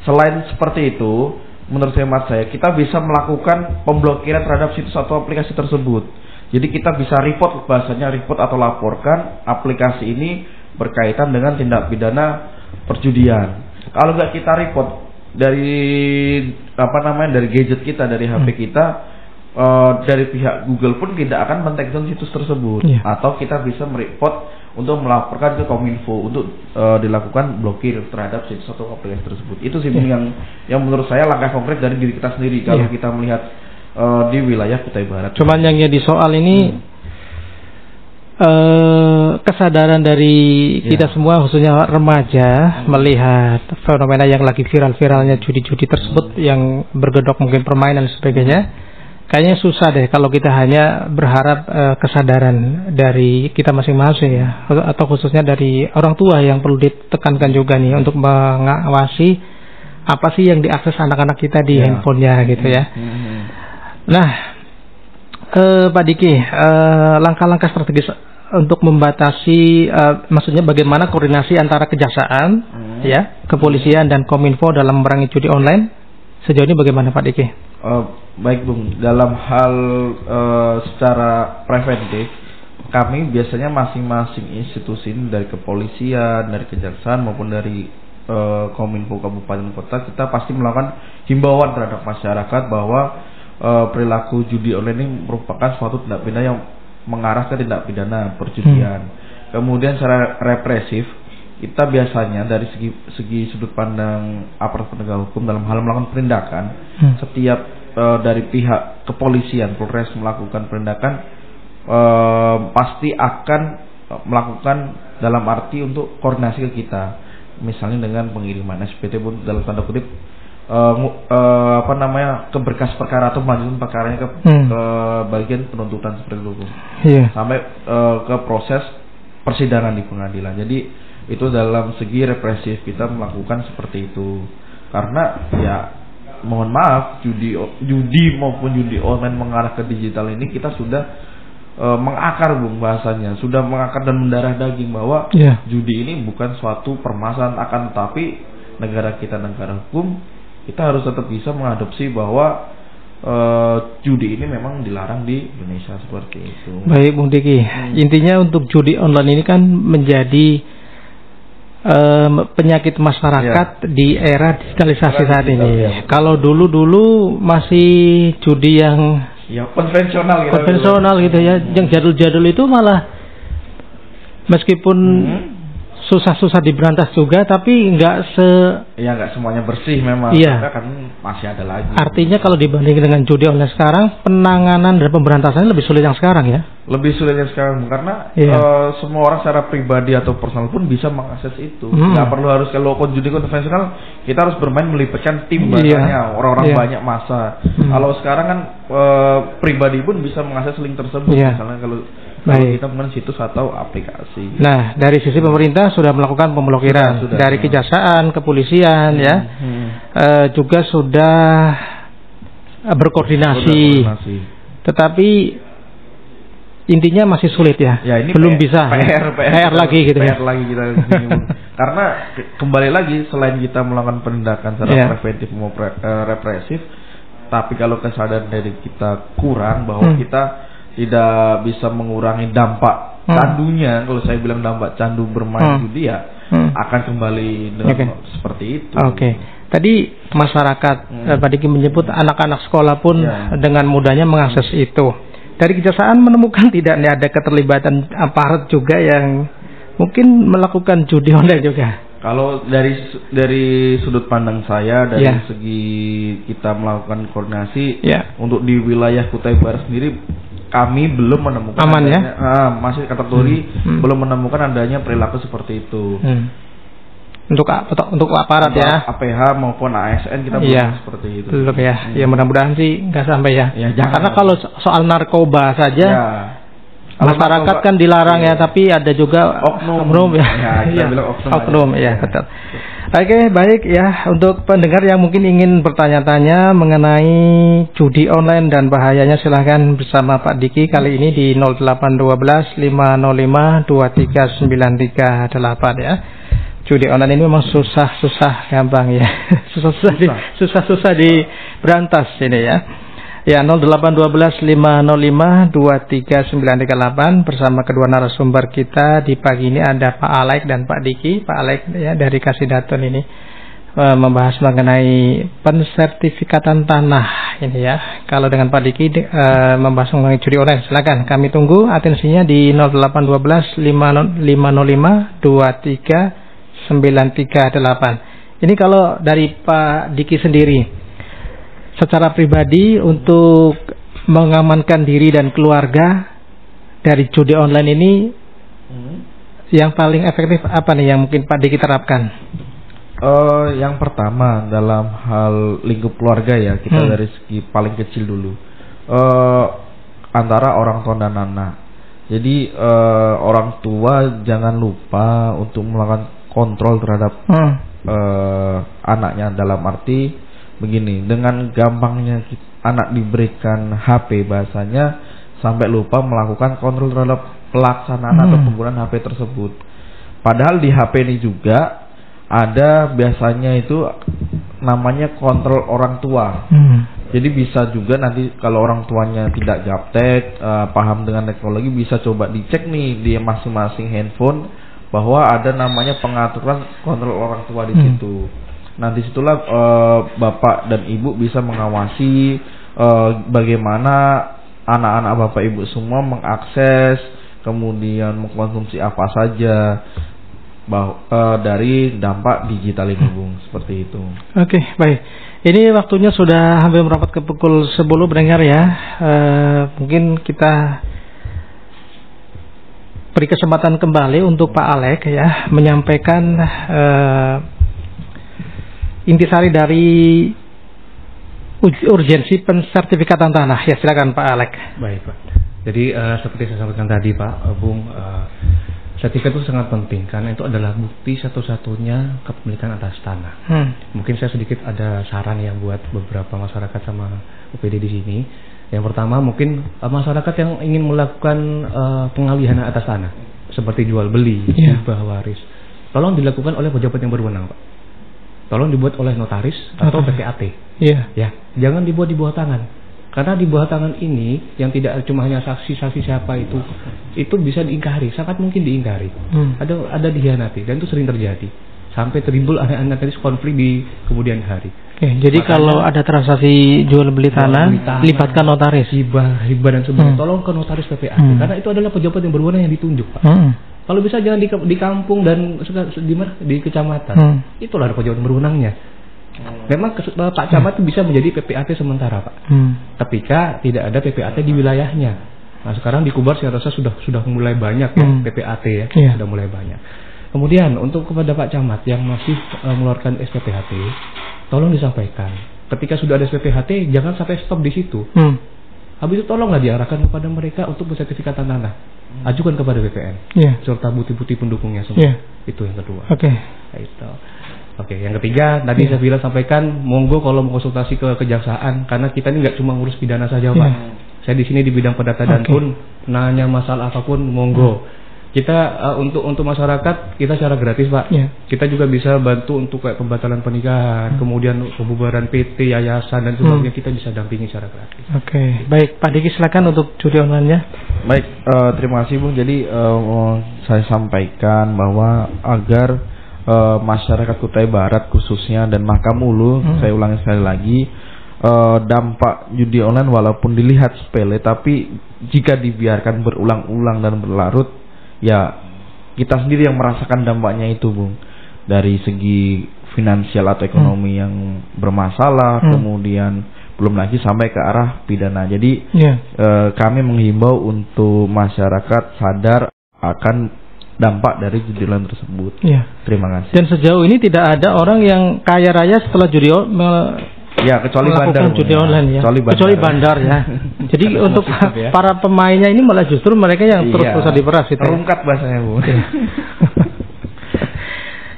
selain seperti itu, menurut hemat saya, kita bisa melakukan pemblokiran terhadap situs atau aplikasi tersebut. Jadi kita bisa report, bahasanya report atau laporkan aplikasi ini berkaitan dengan tindak pidana perjudian. Kalau nggak kita report dari dari gadget kita, dari HP kita, dari pihak Google pun tidak akan men-take down situs tersebut. Atau kita bisa mereport untuk melaporkan ke Kominfo untuk dilakukan blokir terhadap situs atau aplikasi tersebut. Itu sih yang menurut saya langkah konkret dari diri kita sendiri kalau kita melihat di wilayah Kutai Barat. Cuman yang jadi soal ini kesadaran dari kita semua, khususnya remaja, melihat fenomena yang lagi viral-viralnya judi-judi tersebut yang bergedok mungkin permainan dan sebagainya. Kayaknya susah deh kalau kita hanya berharap kesadaran dari kita masing-masing ya, atau khususnya dari orang tua yang perlu ditekankan juga nih untuk mengawasi apa sih yang diakses anak-anak kita di handphonenya gitu ya. Nah, Pak Diki, langkah-langkah strategis untuk membatasi, maksudnya bagaimana koordinasi antara kejaksaan, ya, kepolisian dan Kominfo dalam memerangi judi online sejauh ini bagaimana Pak Diki? Baik Bung, dalam hal secara preventif, kami biasanya masing-masing institusi dari kepolisian, dari kejaksaan maupun dari Kominfo kabupaten kota, kita pasti melakukan himbauan terhadap masyarakat bahwa perilaku judi online ini merupakan suatu tindak pidana yang mengarah ke tindak pidana perjudian. Kemudian secara represif, kita biasanya dari segi sudut pandang aparat penegak hukum dalam hal melakukan penindakan, setiap dari pihak kepolisian, Polres melakukan penindakan, pasti akan melakukan dalam arti untuk koordinasi ke kita, misalnya dengan pengiriman SPT pun dalam tanda kutip ke berkas perkara atau melanjutkan perkaranya ke bagian penuntutan seperti itu, sampai ke proses persidangan di pengadilan. Jadi itu dalam segi represif kita melakukan seperti itu, karena ya mohon maaf judi maupun judi online mengarah ke digital ini kita sudah mengakar bahasanya, sudah mengakar dan mendarah daging bahwa judi ini bukan suatu permasalahan, akan tetapi negara kita negara hukum, kita harus tetap bisa mengadopsi bahwa judi ini memang dilarang di Indonesia seperti itu. Baik Bung Diki, intinya untuk judi online ini kan menjadi penyakit masyarakat di era digitalisasi saat ini. Kalau dulu masih judi yang konvensional gitu ya, yang jadul-jadul itu malah meskipun susah-susah diberantas juga, tapi nggak semuanya bersih memang. Kan masih ada lagi. Artinya kalau dibandingkan dengan judi online sekarang, penanganan dan pemberantasannya lebih sulit yang sekarang ya. Lebih sulit yang sekarang karena semua orang secara pribadi atau personal pun bisa mengakses itu. Nggak perlu harus, kalau judi konvensional kita harus bermain melibatkan tim banyak, orang-orang banyak masa. Kalau sekarang kan pribadi pun bisa mengakses link tersebut, misalnya kalau kita menggunakan situs atau aplikasi. Nah, dari sisi pemerintah sudah melakukan pemblokiran, dari kejaksaan, kepolisian, juga sudah berkoordinasi. Tetapi intinya masih sulit ya. Ini belum bisa. PR lagi gitu ya. PR lagi kita karena kembali lagi, selain kita melakukan penindakan secara preventif maupun represif, tapi kalau kesadaran dari kita kurang bahwa kita tidak bisa mengurangi dampak candunya, kalau saya bilang dampak candu bermain judi akan kembali dengan seperti itu. Tadi masyarakat Pak Diki menyebut anak-anak sekolah pun dengan mudahnya mengakses itu. Dari kejaksaan menemukan tidak ada keterlibatan aparat juga yang mungkin melakukan judi online juga? Kalau dari sudut pandang saya, dari segi kita melakukan koordinasi untuk di wilayah Kutai Barat sendiri, kami belum menemukan masih kategori belum menemukan adanya perilaku seperti itu. Untuk aparat APH maupun ASN kita belum seperti itu. Belum ya. Ya mudah-mudahan sih nggak sampai ya. Karena kalau soal narkoba saja masyarakat kan dilarang tapi ada juga oknum oknum betul. Oke, baik ya, untuk pendengar yang mungkin ingin bertanya-tanya mengenai judi online dan bahayanya, silahkan bersama Pak Diki kali ini di 0812 505 2393 ya. Judi online ini memang susah gampang ya. susah diberantas ini ya. Ya, 0812 505 2393 bersama kedua narasumber kita di pagi ini ada Pak Alek dan Pak Diki. Pak Alek ya dari Kasidaton ini membahas mengenai pensertifikatan tanah ini ya. Kalau dengan Pak Diki membahas mengenai judi online, silakan kami tunggu atensinya di 0812 505 2393. Ini kalau dari Pak Diki sendiri, secara pribadi untuk mengamankan diri dan keluarga dari judi online ini, yang paling efektif apa nih yang mungkin Pak Diki terapkan? Yang pertama dalam hal lingkup keluarga ya, kita dari segi paling kecil dulu, antara orang tua dan anak. Jadi orang tua jangan lupa untuk melakukan kontrol terhadap anaknya, dalam arti begini, dengan gampangnya anak diberikan HP bahasanya sampai lupa melakukan kontrol terhadap pelaksanaan atau penggunaan HP tersebut. Padahal di HP ini juga ada biasanya itu namanya kontrol orang tua. Jadi bisa juga nanti kalau orang tuanya tidak gaptek, paham dengan teknologi, bisa coba dicek nih di masing-masing handphone bahwa ada namanya pengaturan kontrol orang tua di situ. Nah disitulah bapak dan ibu bisa mengawasi bagaimana anak-anak bapak ibu semua mengakses, kemudian mengkonsumsi apa saja dari dampak digital ini, Bung, seperti itu. Oke, baik. Ini waktunya sudah hampir merapat ke pukul 10 pendengar ya. Mungkin kita beri kesempatan kembali untuk Pak Alek ya menyampaikan intisari dari urgensi pensertifikatan tanah. Ya, silakan Pak Alek. Baik Pak. Jadi seperti saya sampaikan tadi Pak Bung, sertifikat itu sangat penting karena itu adalah bukti satu-satunya kepemilikan atas tanah. Mungkin saya sedikit ada saran ya buat beberapa masyarakat sama UPD di sini. Yang pertama mungkin masyarakat yang ingin melakukan pengalihan atas tanah seperti jual beli, hibah waris, tolong dilakukan oleh pejabat yang berwenang Pak. Tolong dibuat oleh notaris atau PPAT. Ya, jangan dibuat di bawah tangan. Karena di bawah tangan ini yang tidak cuma hanya saksi-saksi siapa itu bisa diingkari, sangat mungkin diingkari. Ada dihianati dan itu sering terjadi. Sampai timbul aneh-aneh konflik di kemudian hari. Jadi makanya, kalau ada transaksi jual beli tanah, libatkan notaris, hibah dan sebagainya. Tolong ke notaris PPAT karena itu adalah pejabat yang berwenang yang ditunjuk, Pak. Kalau bisa jangan di kampung dan di kecamatan. Itulah pejabat berwenangnya. Memang Pak Camat bisa menjadi PPAT sementara Pak. Ketika tidak ada PPAT di wilayahnya. Nah sekarang di Kubar saya rasa sudah mulai banyak ya PPAT ya, sudah mulai banyak. Kemudian untuk kepada Pak Camat yang masih mengeluarkan SPPHT, tolong disampaikan. Ketika sudah ada SPPHT jangan sampai stop di situ. Habis itu tolonglah diarahkan kepada mereka untuk sertifikatan tanah. Ajukan kepada BPN serta bukti-bukti pendukungnya semua. Itu yang kedua. Oke, yang ketiga tadi saya bilang sampaikan monggo kalau mau konsultasi ke kejaksaan karena kita ini nggak cuma ngurus pidana saja Pak. Saya di sini di bidang perdata dan pun nanya masalah apapun monggo. Kita untuk masyarakat kita secara gratis Pak. Kita juga bisa bantu untuk kayak pembatalan pernikahan, kemudian pembubaran PT, yayasan dan sebagainya kita bisa dampingi secara gratis. Baik Pak Diki silakan untuk judi online-nya. Baik, terima kasih Bung. Jadi saya sampaikan bahwa agar masyarakat Kutai Barat khususnya dan Mahkamulu, saya ulangi sekali lagi, dampak judi online walaupun dilihat sepele tapi jika dibiarkan berulang-ulang dan berlarut, ya kita sendiri yang merasakan dampaknya itu Bung. Dari segi finansial atau ekonomi yang bermasalah, kemudian belum lagi sampai ke arah pidana. Jadi kami menghimbau untuk masyarakat sadar akan dampak dari judi online tersebut. Terima kasih. Dan sejauh ini tidak ada orang yang kaya raya setelah judi kecuali bandar judi online kecuali bandar ya. Jadi untuk para pemainnya ini malah justru mereka yang terus terusan diperas itu. Terungkap bahasanya Bu.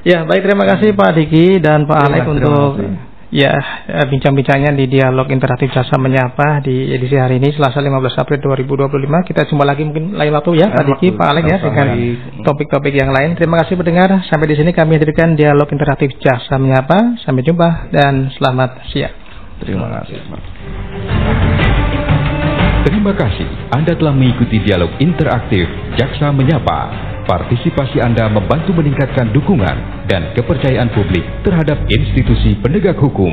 Ya baik, terima kasih Pak Diki dan Pak Alek untuk bincang-bincangnya di Dialog Interaktif Jasa Menyapa di edisi hari ini Selasa 15 April 2025. Kita jumpa lagi mungkin lain waktu ya Pak Diki, Pak Alek ya dengan topik-topik yang lain. Terima kasih pendengar. Sampai di sini kami hadirkan Dialog Interaktif Jasa Menyapa. Sampai jumpa dan selamat siang. Terima kasih. Terima kasih Anda telah mengikuti Dialog Interaktif Jaksa Menyapa. Partisipasi Anda membantu meningkatkan dukungan dan kepercayaan publik terhadap institusi penegak hukum.